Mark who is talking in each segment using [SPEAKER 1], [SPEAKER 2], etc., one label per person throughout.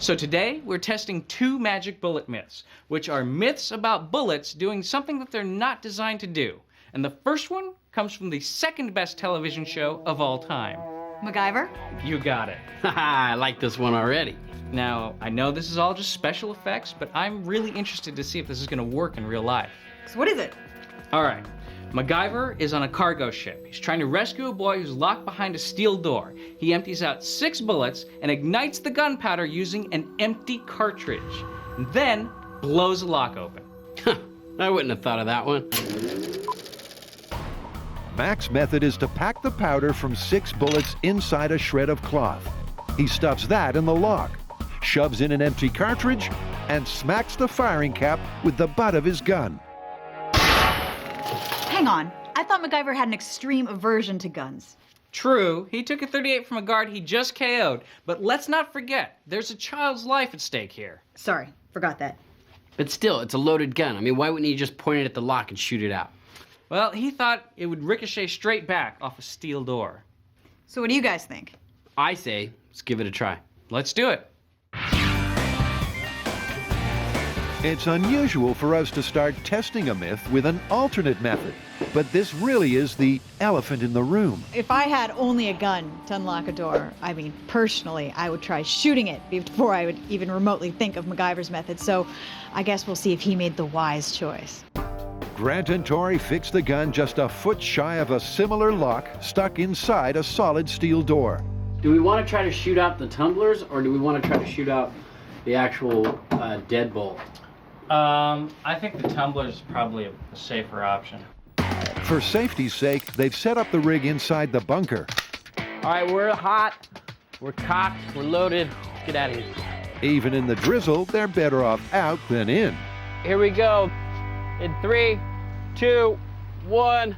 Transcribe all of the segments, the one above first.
[SPEAKER 1] So today, we're testing 2 magic bullet myths, which are myths about bullets doing something that they're not designed to do. And the first one comes from the second best television show of all time.
[SPEAKER 2] MacGyver?
[SPEAKER 1] You got it.
[SPEAKER 3] Haha, I like this one already.
[SPEAKER 1] Now, I know this is all just special effects, but I'm really interested to see if this is gonna work in real life.
[SPEAKER 2] So what is it?
[SPEAKER 1] All right. MacGyver is on a cargo ship. He's trying to rescue a boy who's locked behind a steel door. He empties out 6 bullets and ignites the gunpowder using an empty cartridge, and then blows the lock open.
[SPEAKER 3] I wouldn't have thought of that one.
[SPEAKER 4] Mac's method is to pack the powder from 6 bullets inside a shred of cloth. He stuffs that in the lock, shoves in an empty cartridge, and smacks the firing cap with the butt of his gun.
[SPEAKER 2] Hang on. I thought MacGyver had an extreme aversion to guns.
[SPEAKER 1] True, he took a .38 from a guard he just KO'd, but let's not forget, there's a child's life at stake here.
[SPEAKER 2] Sorry, forgot that.
[SPEAKER 3] But still, it's a loaded gun. I mean, why wouldn't you just point it at the lock and shoot it out?
[SPEAKER 1] Well, he thought it would ricochet straight back off a steel door.
[SPEAKER 2] So what do you guys think?
[SPEAKER 3] I say, let's give it a try.
[SPEAKER 1] Let's do it.
[SPEAKER 4] It's unusual for us to start testing a myth with an alternate method, but this really is the elephant in the room.
[SPEAKER 2] If I had only a gun to unlock a door, I mean, personally, I would try shooting it before I would even remotely think of MacGyver's method, so I guess we'll see if he made the wise choice.
[SPEAKER 4] Grant and Tory fixed the gun just a foot shy of a similar lock stuck inside a solid steel door.
[SPEAKER 3] Do we want to try to shoot out the tumblers, or do we want to try to shoot out the actual deadbolt?
[SPEAKER 1] I think the tumbler is probably a safer option.
[SPEAKER 4] For safety's sake, they've set up the rig inside the bunker.
[SPEAKER 3] All right, we're hot, we're cocked, we're loaded. Let's get out of here.
[SPEAKER 4] Even in the drizzle, they're better off out than in.
[SPEAKER 3] Here we go. In 3, 2, 1.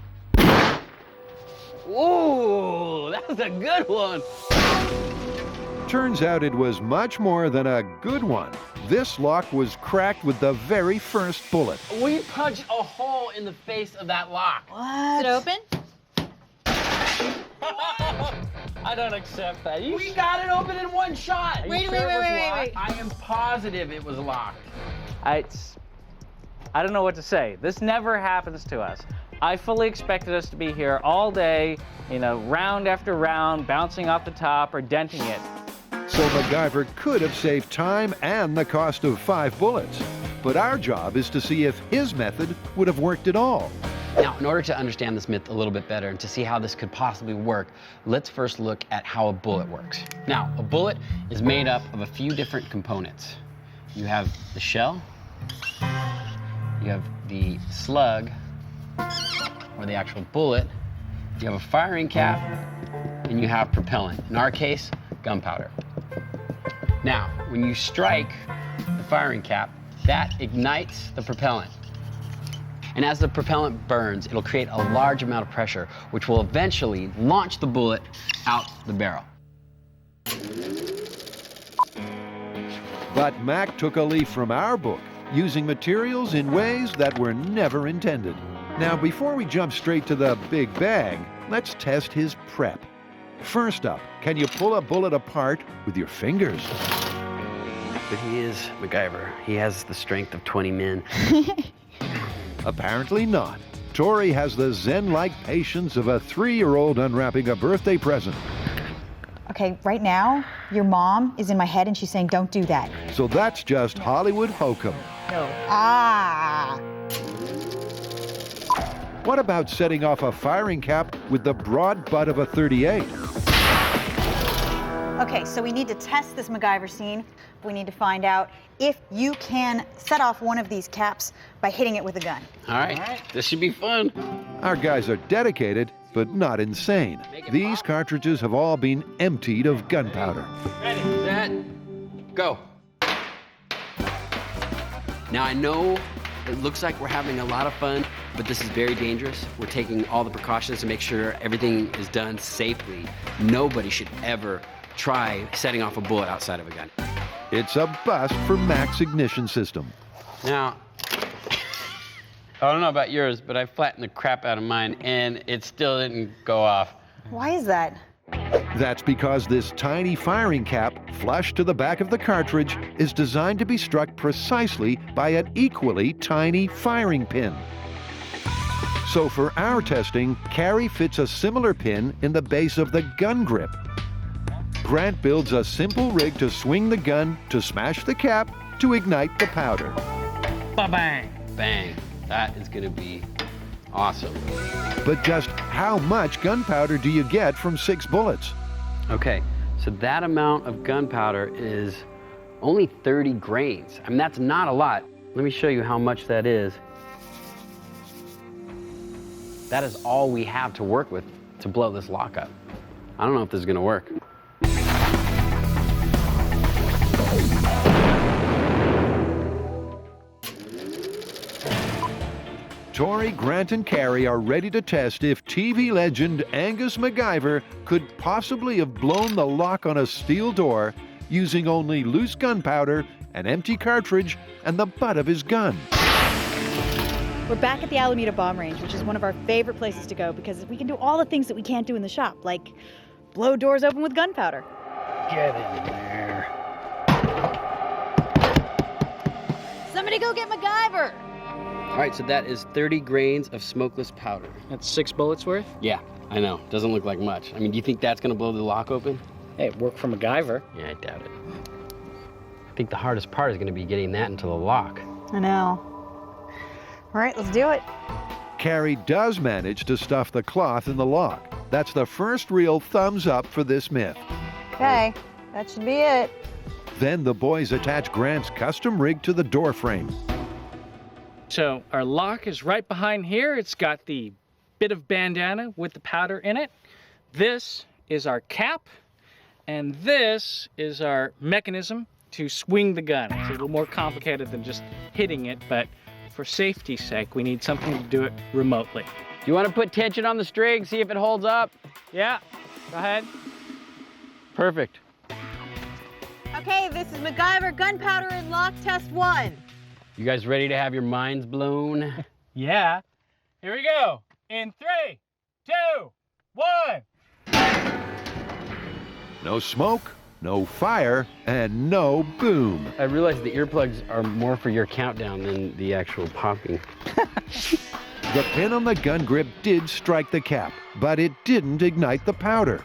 [SPEAKER 3] Ooh, that was a good one.
[SPEAKER 4] Turns out it was much more than a good one. This lock was cracked with the very first bullet.
[SPEAKER 3] We punched a hole in the face of that lock.
[SPEAKER 2] What? Is it open?
[SPEAKER 3] I don't accept that. We got it open in one shot.
[SPEAKER 2] Wait.
[SPEAKER 3] I am positive it was locked.
[SPEAKER 1] I don't know what to say. This never happens to us. I fully expected us to be here all day, round after round, bouncing off the top or denting it.
[SPEAKER 4] So MacGyver could have saved time and the cost of 5 bullets. But our job is to see if his method would have worked at all.
[SPEAKER 3] Now, in order to understand this myth a little bit better and to see how this could possibly work, let's first look at how a bullet works. Now, a bullet is made up of a few different components. You have the shell, you have the slug, or the actual bullet, you have a firing cap, and you have propellant. In our case, gunpowder. Now, when you strike the firing cap, that ignites the propellant. And as the propellant burns, it'll create a large amount of pressure, which will eventually launch the bullet out the barrel.
[SPEAKER 4] But Mac took a leaf from our book, using materials in ways that were never intended. Now, before we jump straight to the big bang, let's test his prep. First up, can you pull a bullet apart with your fingers?
[SPEAKER 3] But he is MacGyver. He has the strength of 20 men.
[SPEAKER 4] Apparently not. Tory has the zen-like patience of a 3-year-old unwrapping a birthday present.
[SPEAKER 2] Okay, right now, your mom is in my head and she's saying, don't do that.
[SPEAKER 4] So that's just Hollywood hokum.
[SPEAKER 2] No. Ah.
[SPEAKER 4] What about setting off a firing cap with the broad butt of a .38?
[SPEAKER 2] Okay, so we need to test this MacGyver scene. We need to find out if you can set off one of these caps by hitting it with a gun.
[SPEAKER 3] All right, this should be fun.
[SPEAKER 4] Our guys are dedicated, but not insane. These cartridges have all been emptied of gunpowder.
[SPEAKER 3] Ready, set, go. Now, I know it looks like we're having a lot of fun, but this is very dangerous. We're taking all the precautions to make sure everything is done safely. Nobody should ever try setting off a bullet outside of a gun.
[SPEAKER 4] It's a bust for Mac's ignition system.
[SPEAKER 3] Now, I don't know about yours, but I flattened the crap out of mine, and it still didn't go off.
[SPEAKER 2] Why is that?
[SPEAKER 4] That's because this tiny firing cap, flush to the back of the cartridge, is designed to be struck precisely by an equally tiny firing pin. So for our testing, Kari fits a similar pin in the base of the gun grip. Grant builds a simple rig to swing the gun, to smash the cap, to ignite the powder.
[SPEAKER 1] Ba-bang!
[SPEAKER 3] Bang. That is gonna be awesome.
[SPEAKER 4] But just how much gunpowder do you get from 6 bullets?
[SPEAKER 3] Okay, so that amount of gunpowder is only 30 grains. I mean, that's not a lot. Let me show you how much that is. That is all we have to work with to blow this lock up. I don't know if this is gonna work.
[SPEAKER 4] Tory, Grant, and Kari are ready to test if TV legend Angus MacGyver could possibly have blown the lock on a steel door using only loose gunpowder, an empty cartridge, and the butt of his gun.
[SPEAKER 2] We're back at the Alameda Bomb Range, which is one of our favorite places to go because we can do all the things that we can't do in the shop, like blow doors open with gunpowder.
[SPEAKER 3] Get in there.
[SPEAKER 2] Somebody go get MacGyver!
[SPEAKER 3] All right, so that is 30 grains of smokeless powder.
[SPEAKER 1] That's 6 bullets worth?
[SPEAKER 3] Yeah, I know. Doesn't look like much. I mean, do you think that's gonna blow the lock open?
[SPEAKER 1] Hey, it worked for MacGyver.
[SPEAKER 3] Yeah, I doubt it. I think the hardest part is gonna be getting that into the lock.
[SPEAKER 2] I know. All right, let's do it.
[SPEAKER 4] Kari does manage to stuff the cloth in the lock. That's the first real thumbs up for this myth.
[SPEAKER 2] Okay, that should be it.
[SPEAKER 4] Then the boys attach Grant's custom rig to the door frame.
[SPEAKER 1] So our lock is right behind here. It's got the bit of bandana with the powder in it. This is our cap, and this is our mechanism to swing the gun. It's a little more complicated than just hitting it, but for safety's sake, we need something to do it remotely.
[SPEAKER 3] Do you want to put tension on the string, see if it holds up?
[SPEAKER 1] Yeah, go ahead.
[SPEAKER 3] Perfect.
[SPEAKER 2] Okay, this is MacGyver gunpowder and lock test 1.
[SPEAKER 3] You guys ready to have your minds blown?
[SPEAKER 1] Yeah. Here we go. In 3, 2, 1.
[SPEAKER 4] No smoke, no fire, and no boom.
[SPEAKER 3] I realize the earplugs are more for your countdown than the actual popping.
[SPEAKER 4] The pin on the gun grip did strike the cap, but it didn't ignite the powder.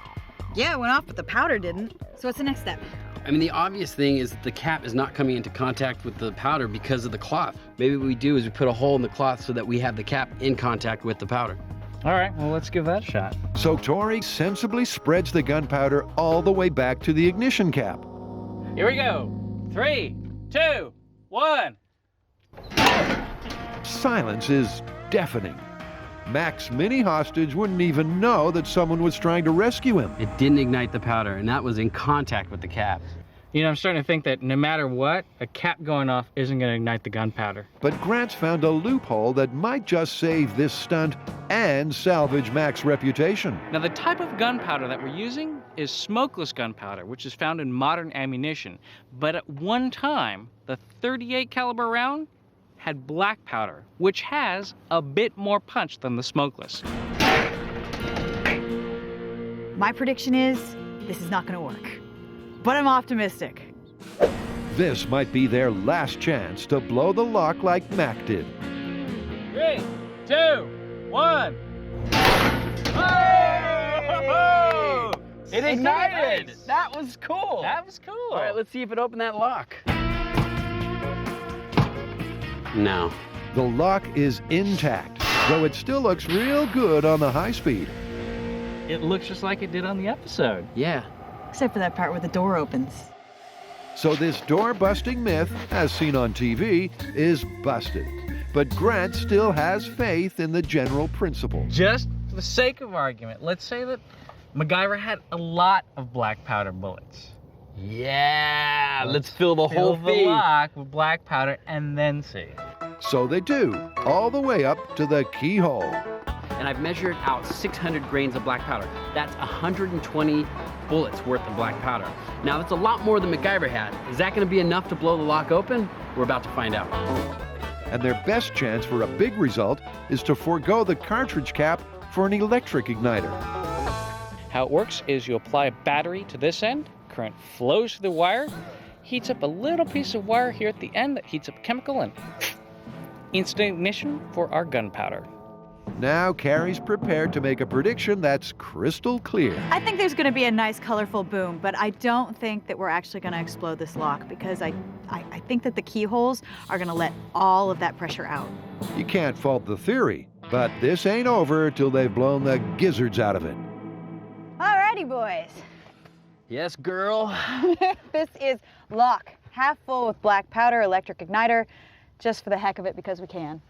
[SPEAKER 2] Yeah, it went off, but the powder didn't. So what's the next step?
[SPEAKER 3] I mean, the obvious thing is that the cap is not coming into contact with the powder because of the cloth. Maybe what we do is we put a hole in the cloth so that we have the cap in contact with the powder.
[SPEAKER 1] All right, well, let's give that a shot.
[SPEAKER 4] So Tory sensibly spreads the gunpowder all the way back to the ignition cap.
[SPEAKER 1] Here we go. 3, 2, 1.
[SPEAKER 4] Silence is deafening. Mac's mini hostage wouldn't even know that someone was trying to rescue him.
[SPEAKER 3] It didn't ignite the powder, and that was in contact with the cap.
[SPEAKER 1] You know, I'm starting to think that no matter what, a cap going off isn't going to ignite the gunpowder.
[SPEAKER 4] But Grant's found a loophole that might just save this stunt and salvage Mac's reputation.
[SPEAKER 1] Now, the type of gunpowder that we're using is smokeless gunpowder, which is found in modern ammunition. But at one time, the .38 caliber round had black powder, which has a bit more punch than the smokeless.
[SPEAKER 2] My prediction is this is not going to work. But I'm optimistic.
[SPEAKER 4] This might be their last chance to blow the lock like Mac did.
[SPEAKER 1] 3, 2, 1. Oh!
[SPEAKER 3] It ignited! That was cool!
[SPEAKER 1] That was cool.
[SPEAKER 3] All right, let's see if it opened that lock. No.
[SPEAKER 4] The lock is intact, though it still looks real good on the high speed.
[SPEAKER 1] It looks just like it did on the episode.
[SPEAKER 3] Yeah.
[SPEAKER 2] Except for that part where the door opens.
[SPEAKER 4] So this door-busting myth, as seen on TV, is busted. But Grant still has faith in the general principle.
[SPEAKER 1] Just for the sake of argument, let's say that MacGyver had a lot of black powder bullets.
[SPEAKER 3] Yeah! Let's fill the whole
[SPEAKER 1] Fill
[SPEAKER 3] thing.
[SPEAKER 1] the lock with black powder and then see.
[SPEAKER 4] So they do, all the way up to the keyhole.
[SPEAKER 3] And I've measured out 600 grains of black powder. That's 120 bullets worth of black powder. Now, that's a lot more than MacGyver had. Is that going to be enough to blow the lock open? We're about to find out.
[SPEAKER 4] And their best chance for a big result is to forego the cartridge cap for an electric igniter.
[SPEAKER 1] How it works is you apply a battery to this end, current flows through the wire, heats up a little piece of wire here at the end that heats up a chemical, and instant ignition for our gunpowder.
[SPEAKER 4] Now Kari's prepared to make a prediction that's crystal clear.
[SPEAKER 2] I think there's going to be a nice, colorful boom, but I don't think that we're actually going to explode this lock because I think that the keyholes are going to let all of that pressure out.
[SPEAKER 4] You can't fault the theory, but this ain't over till they've blown the gizzards out of it.
[SPEAKER 2] Alrighty, boys.
[SPEAKER 3] Yes, girl.
[SPEAKER 2] This is lock, half full with black powder, electric igniter, just for the heck of it because we can.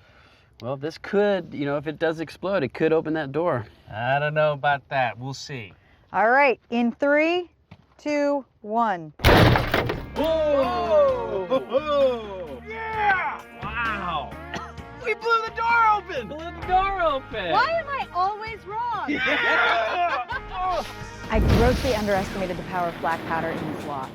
[SPEAKER 3] Well, this could, if it does explode, it could open that door.
[SPEAKER 1] I don't know about that. We'll see.
[SPEAKER 2] All right, in 3, 2, 1.
[SPEAKER 3] Whoa! Whoa! Yeah! Wow! We blew the door open!
[SPEAKER 1] Blew the door open!
[SPEAKER 2] Why am I always wrong?
[SPEAKER 3] Yeah!
[SPEAKER 2] I grossly underestimated the power of black powder in this lock.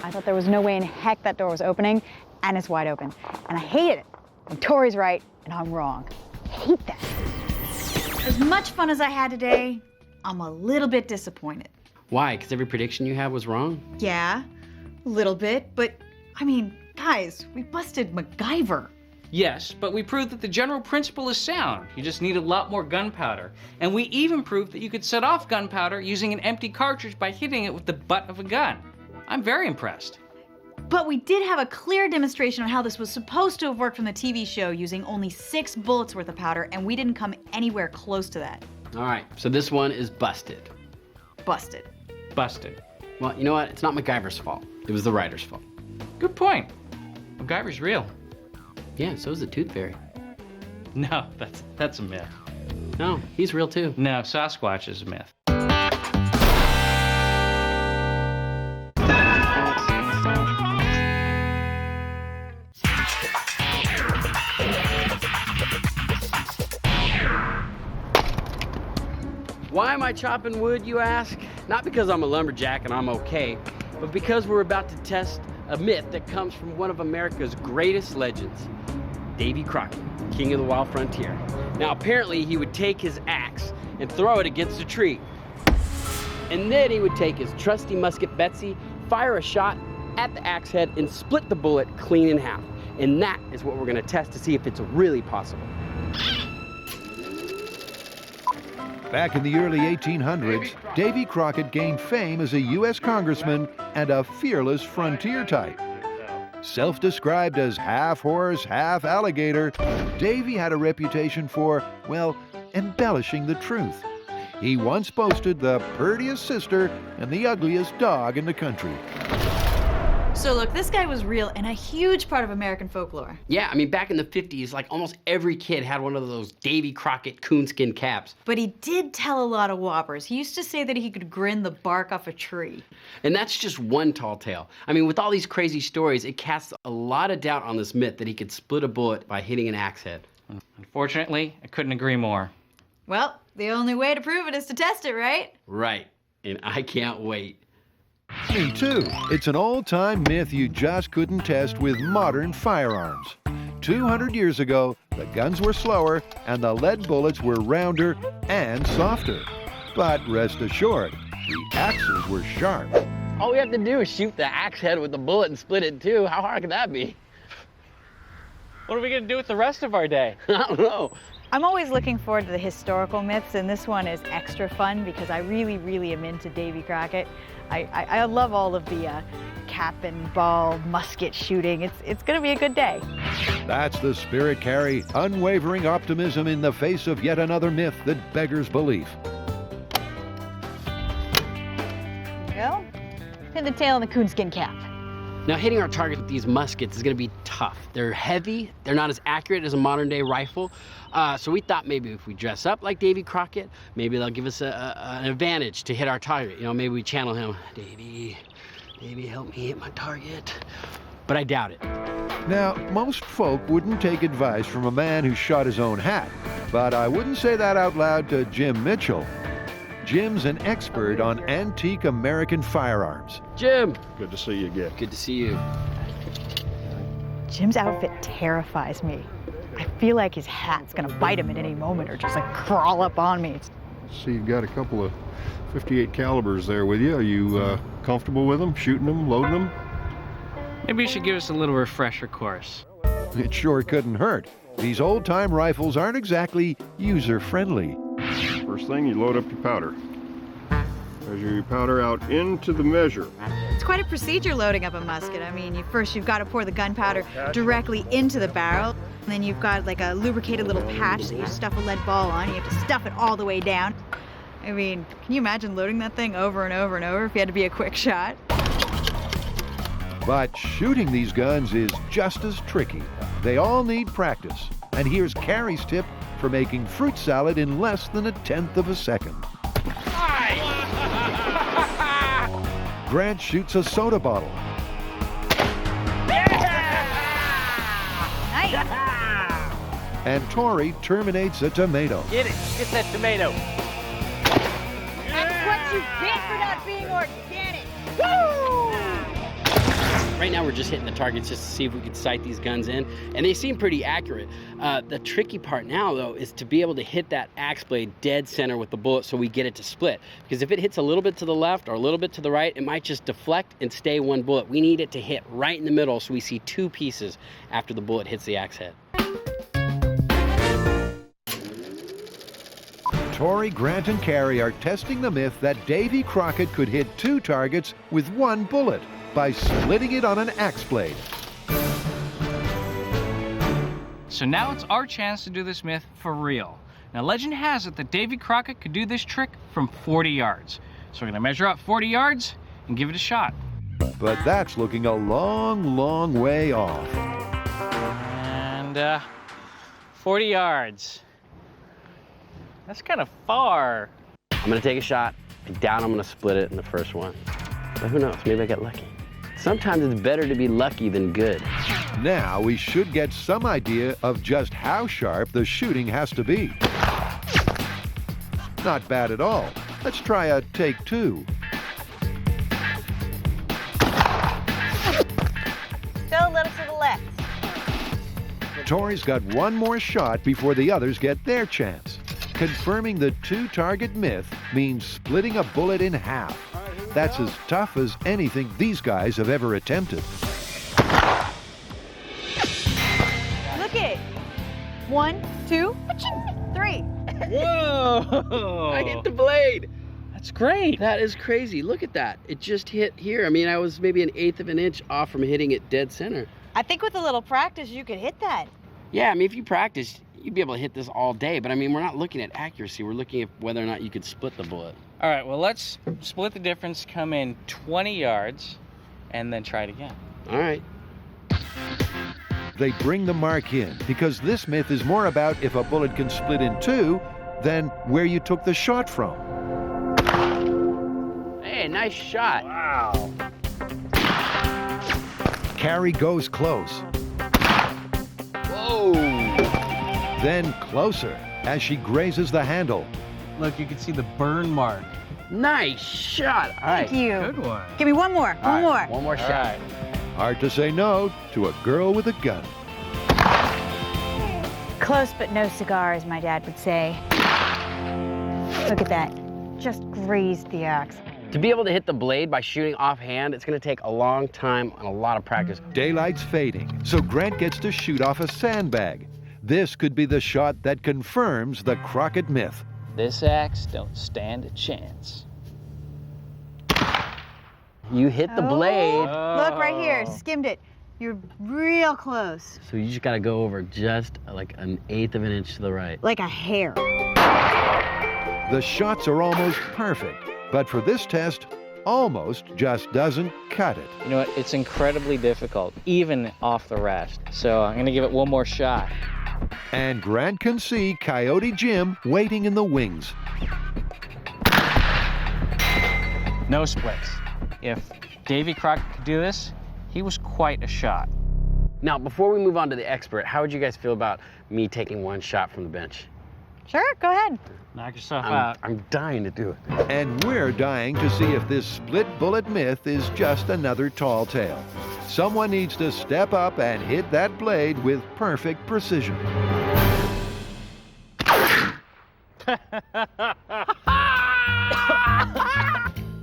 [SPEAKER 2] I thought there was no way in heck that door was opening, and it's wide open. And I hated it. And Tori's right, and I'm wrong. I hate that. As much fun as I had today, I'm a little bit disappointed.
[SPEAKER 3] Why? Because every prediction you had was wrong?
[SPEAKER 2] Yeah, a little bit, but I mean, guys, we busted MacGyver.
[SPEAKER 1] Yes, but we proved that the general principle is sound. You just need a lot more gunpowder. And we even proved that you could set off gunpowder using an empty cartridge by hitting it with the butt of a gun. I'm very impressed.
[SPEAKER 2] But we did have a clear demonstration on how this was supposed to have worked from the TV show using only 6 bullets worth of powder, and we didn't come anywhere close to that.
[SPEAKER 3] All right, so this one is busted.
[SPEAKER 2] Busted.
[SPEAKER 1] Busted.
[SPEAKER 3] Well, you know what? It's not MacGyver's fault. It was the writer's fault.
[SPEAKER 1] Good point. MacGyver's real.
[SPEAKER 3] Yeah, so is the Tooth Fairy.
[SPEAKER 1] No, that's a myth.
[SPEAKER 3] No, he's real too.
[SPEAKER 1] No, Sasquatch is a myth.
[SPEAKER 3] Why am I chopping wood, you ask? Not because I'm a lumberjack and I'm okay, but because we're about to test a myth that comes from one of America's greatest legends, Davy Crockett, king of the wild frontier. Now, apparently he would take his axe and throw it against a tree. And then he would take his trusty musket Betsy, fire a shot at the axe head, and split the bullet clean in half. And that is what we're gonna test to see if it's really possible.
[SPEAKER 4] Back in the early 1800s, Davy Crockett gained fame as a U.S. congressman and a fearless frontier type. Self-described as half horse, half alligator, Davy had a reputation for, well, embellishing the truth. He once boasted the purtiest sister and the ugliest dog in the country.
[SPEAKER 2] So look, this guy was real and a huge part of American folklore.
[SPEAKER 3] Yeah, I mean, back in the 50s, like almost every kid had one of those Davy Crockett coonskin caps.
[SPEAKER 2] But he did tell a lot of whoppers. He used to say that he could grin the bark off a tree.
[SPEAKER 3] And that's just one tall tale. I mean, with all these crazy stories, it casts a lot of doubt on this myth that he could split a bullet by hitting an axe head.
[SPEAKER 1] Unfortunately, I couldn't agree more.
[SPEAKER 2] Well, the only way to prove it is to test it, right?
[SPEAKER 3] Right, and I can't wait.
[SPEAKER 4] Me too. It's an old-time myth you just couldn't test with modern firearms. 200 years ago, the guns were slower and the lead bullets were rounder and softer. But rest assured, the axes were sharp.
[SPEAKER 3] All we have to do is shoot the axe head with the bullet and split it in two. How hard can that be?
[SPEAKER 1] What are we gonna do with the rest of our day?
[SPEAKER 3] I don't know.
[SPEAKER 2] I'm always looking forward to the historical myths, and this one is extra fun because I really, really am into Davy Crockett. I love all of the cap and ball musket shooting. It's gonna be a good day.
[SPEAKER 4] That's the spirit, Kari. Unwavering optimism in the face of yet another myth that beggars belief.
[SPEAKER 2] Well, pin the tail on the coonskin cap.
[SPEAKER 3] Now, hitting our targets with these muskets is gonna be tough. They're heavy, they're not as accurate as a modern day rifle. So we thought maybe if we dress up like Davy Crockett, maybe they'll give us an advantage to hit our target. You know, maybe we channel him, Davy, help me hit my target. But I doubt it.
[SPEAKER 4] Now, most folk wouldn't take advice from a man who shot his own hat, but I wouldn't say that out loud to Jim Mitchell. Jim's an expert on antique American firearms.
[SPEAKER 3] Jim!
[SPEAKER 5] Good to see you again.
[SPEAKER 3] Good to see you.
[SPEAKER 2] Jim's outfit terrifies me. I feel like his hat's gonna bite him at any moment or just like crawl up on me. It's
[SPEAKER 5] See, you've got a couple of 58 calibers there with you. Are you comfortable with them, shooting them, loading them?
[SPEAKER 1] Maybe you should give us a little refresher course.
[SPEAKER 4] It sure couldn't hurt. These old-time rifles aren't exactly user-friendly.
[SPEAKER 5] First thing, you load up your powder. Measure your powder out into the measure.
[SPEAKER 2] It's quite a procedure loading up a musket. I mean, you've got to pour the gunpowder directly into the barrel, and then you've got like a lubricated little patch that you stuff a lead ball on. You have to stuff it all the way down. I mean, can you imagine loading that thing over and over and over if you had to be a quick shot?
[SPEAKER 4] But shooting these guns is just as tricky. They all need practice. And here's Kari's tip for making fruit salad in less than 1/10 of a second. Grant shoots a soda bottle.
[SPEAKER 2] Nice.
[SPEAKER 4] And Tory terminates a tomato.
[SPEAKER 3] Get it. Get that tomato.
[SPEAKER 2] That's what you get for not being organic. Woo!
[SPEAKER 3] Right now we're just hitting the targets just to see if we could sight these guns in, and they seem pretty accurate. The tricky part now, though, is to be able to hit that axe blade dead center with the bullet so we get it to split. Because if it hits a little bit to the left or a little bit to the right, it might just deflect and stay one bullet. We need it to hit right in the middle so we see two pieces after the bullet hits the axe head.
[SPEAKER 4] Tory, Grant, and Kari are testing the myth that Davy Crockett could hit 2 targets with 1 bullet by splitting it on an axe blade.
[SPEAKER 1] So now it's our chance to do this myth for real. Now legend has it that Davy Crockett could do this trick from 40 yards. So we're gonna measure out 40 yards and give it a shot.
[SPEAKER 4] But that's looking a long, long way off.
[SPEAKER 1] And 40 yards. That's kind of far.
[SPEAKER 3] I'm gonna take a shot, and down I'm gonna split it in the first one. But who knows, maybe I get lucky. Sometimes it's better to be lucky than good.
[SPEAKER 4] Now we should get some idea of just how sharp the shooting has to be. Not bad at all. Let's try a take 2.
[SPEAKER 2] Still a little to the left.
[SPEAKER 4] Tory's got one more shot before the others get their chance. Confirming the 2-target myth means splitting a bullet in half. That's as tough as anything these guys have ever attempted.
[SPEAKER 2] Look it. 1, 2, 3.
[SPEAKER 3] Whoa! I hit the blade.
[SPEAKER 1] That's great.
[SPEAKER 3] That is crazy. Look at that. It just hit here. I mean, I was maybe 1/8 of an inch off from hitting it dead center.
[SPEAKER 2] I think with a little practice, you could hit that.
[SPEAKER 3] Yeah, I mean, if you practice, you'd be able to hit this all day. But I mean, we're not looking at accuracy. We're looking at whether or not you could split the bullet.
[SPEAKER 1] All right, well, let's split the difference, come in 20 yards, and then try it again.
[SPEAKER 3] All right.
[SPEAKER 4] They bring the mark in because this myth is more about if a bullet can split in 2 than where you took the shot from.
[SPEAKER 3] Hey, nice shot.
[SPEAKER 1] Wow.
[SPEAKER 4] Kari goes close.
[SPEAKER 3] Whoa.
[SPEAKER 4] Then closer as she grazes the handle.
[SPEAKER 1] Look, you can see the burn mark.
[SPEAKER 3] Nice shot. All right.
[SPEAKER 2] Thank you.
[SPEAKER 1] Good one.
[SPEAKER 2] Give me one more. One more.
[SPEAKER 3] One more
[SPEAKER 1] All
[SPEAKER 3] shot.
[SPEAKER 1] right.
[SPEAKER 4] Hard to say no to a girl with a gun.
[SPEAKER 2] Close but no cigar, as my dad would say. Look at that. Just grazed the axe.
[SPEAKER 3] To be able to hit the blade by shooting offhand, it's going to take a long time and a lot of practice.
[SPEAKER 4] Daylight's fading, so Grant gets to shoot off a sandbag. This could be the shot that confirms the Crockett myth.
[SPEAKER 1] This axe don't stand a chance.
[SPEAKER 3] You hit the blade,
[SPEAKER 2] Look right here. Skimmed it. You're real close.
[SPEAKER 3] so you just got to go over just like 1/8 of an inch to the right.
[SPEAKER 2] Like a hair.
[SPEAKER 4] The shots are almost perfect, but for this test, almost just doesn't cut it.
[SPEAKER 1] You know what? It's incredibly difficult, even off the rest. So I'm gonna give it one more shot.
[SPEAKER 4] And Grant can see Coyote Jim waiting in the wings.
[SPEAKER 1] No splits. If Davy Crockett could do this, he was quite a shot.
[SPEAKER 3] Now, before we move on to the expert, how would you guys feel about me taking one shot from the bench?
[SPEAKER 2] Sure, go ahead.
[SPEAKER 1] Knock yourself out.
[SPEAKER 3] I'm dying to do it.
[SPEAKER 4] And we're dying to see if this split bullet myth is just another tall tale. Someone needs to step up and hit that blade with perfect precision.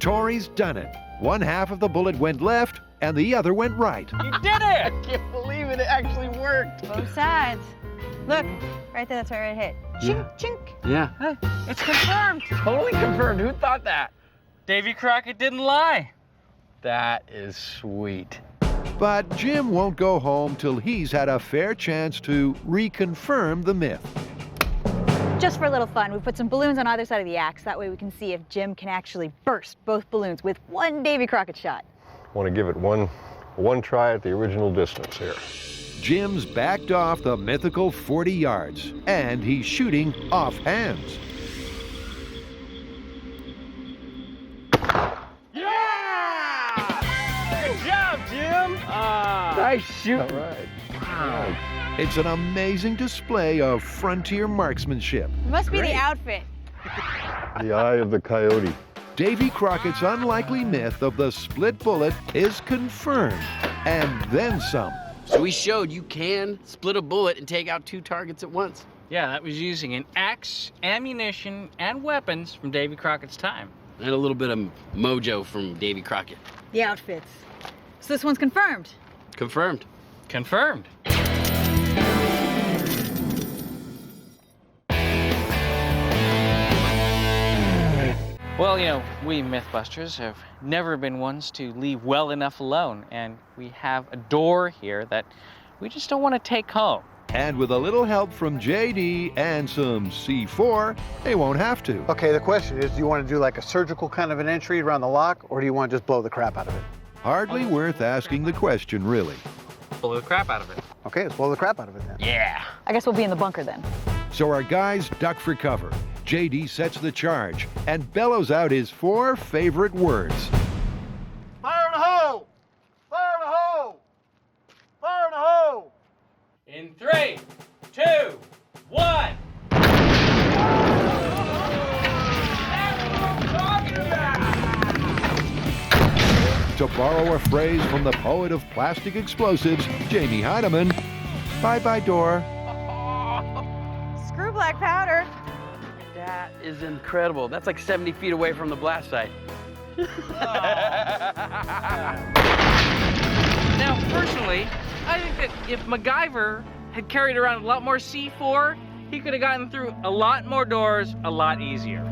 [SPEAKER 4] Tory's done it. One half of the bullet went left, and the other went right.
[SPEAKER 1] You did it!
[SPEAKER 3] I can't believe it actually worked.
[SPEAKER 2] Both sides. Look, right there, that's where it hit. Chink, chink.
[SPEAKER 3] Yeah.
[SPEAKER 1] It's confirmed.
[SPEAKER 3] Totally confirmed. Who thought that?
[SPEAKER 1] Davy Crockett didn't lie.
[SPEAKER 3] That is sweet.
[SPEAKER 4] But Jim won't go home till he's had a fair chance to reconfirm the myth.
[SPEAKER 2] Just for a little fun, we put some balloons on either side of the axe. That way we can see if Jim can actually burst both balloons with one Davy Crockett shot.
[SPEAKER 5] Want to give it one try at the original distance here.
[SPEAKER 4] Jim's backed off the mythical 40 yards, and he's shooting off hands.
[SPEAKER 1] Good job, Jim.
[SPEAKER 3] Nice shooting.
[SPEAKER 5] All right.
[SPEAKER 3] Wow.
[SPEAKER 4] It's an amazing display of frontier marksmanship.
[SPEAKER 2] It must be the outfit.
[SPEAKER 5] The eye of the coyote.
[SPEAKER 4] Davy Crockett's unlikely myth of the split bullet is confirmed, and then some.
[SPEAKER 3] So we showed you can split a bullet and take out 2 targets at once.
[SPEAKER 1] Yeah, that was using an axe, ammunition, and weapons from Davy Crockett's time.
[SPEAKER 3] And a little bit of mojo from Davy Crockett.
[SPEAKER 2] The outfits. So this one's confirmed.
[SPEAKER 3] Confirmed.
[SPEAKER 1] Confirmed. Well, you know, we MythBusters have never been ones to leave well enough alone, and we have a door here that we just don't want to take home.
[SPEAKER 4] And with a little help from JD and some C4, they won't have to.
[SPEAKER 6] Okay, the question is, do you want to do like a surgical kind of an entry around the lock, or do you want to just blow the crap out of it?
[SPEAKER 4] Hardly worth asking the question, really.
[SPEAKER 1] Blow the crap out of it.
[SPEAKER 6] Okay, let's blow the crap out of it then.
[SPEAKER 1] Yeah.
[SPEAKER 2] I guess we'll be in the bunker then.
[SPEAKER 4] So our guys duck for cover. JD sets the charge and bellows out his 4 favorite words.
[SPEAKER 6] Fire in the hole! Fire in the hole! Fire in the hole!
[SPEAKER 1] In 3, 2, 1.
[SPEAKER 4] To borrow a phrase from the poet of plastic explosives, Jamie Heineman, bye-bye door.
[SPEAKER 2] Screw black powder.
[SPEAKER 3] That is incredible. That's like 70 feet away from the blast site.
[SPEAKER 1] Now, personally, I think that if MacGyver had carried around a lot more C4, he could have gotten through a lot more doors a lot easier.